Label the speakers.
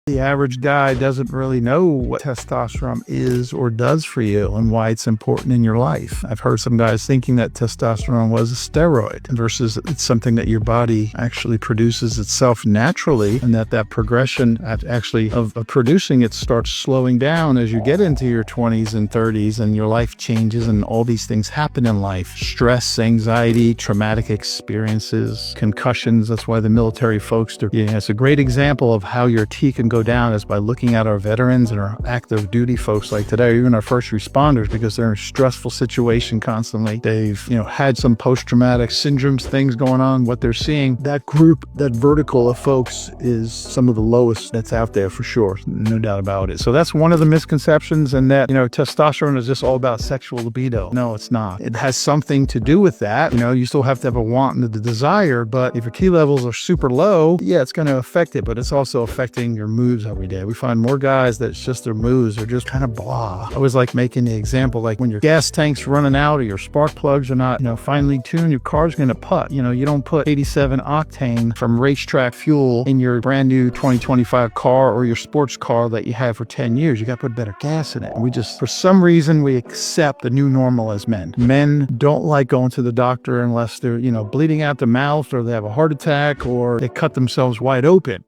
Speaker 1: The average guy doesn't really know what testosterone is or does for you and why it's important in your life. I've heard some guys thinking that testosterone was a steroid versus it's something that your body actually produces itself naturally, and that progression of producing it starts slowing down as you get into your 20s and 30s and your life changes and all these things happen in life. Stress, anxiety, traumatic experiences, concussions. That's why the military folks do. Yeah, it's a great example of how your T can go down is by looking at our veterans and our active duty folks like today, even our first responders, because they're in a stressful situation constantly. They've, had some post-traumatic syndromes, things going on. What they're seeing, that group, that vertical of folks is some of the lowest that's out there for sure. No doubt about it. So that's one of the misconceptions, and that, testosterone is just all about sexual libido. No, it's not. It has something to do with that. You still have to have a want and the desire, but if your T levels are super low, yeah, it's going to affect it, but it's also affecting your mood every day. We find more guys that it's just their moves are just kind of blah. I always like making the example, like when your gas tank's running out or your spark plugs are not, finely tuned, your car's going to putt. You don't put 87 octane from racetrack fuel in your brand new 2025 car or your sports car that you have for 10 years. You got to put better gas in it. And we just, for some reason, we accept the new normal as men. Men don't like going to the doctor unless they're, bleeding out the mouth or they have a heart attack or they cut themselves wide open.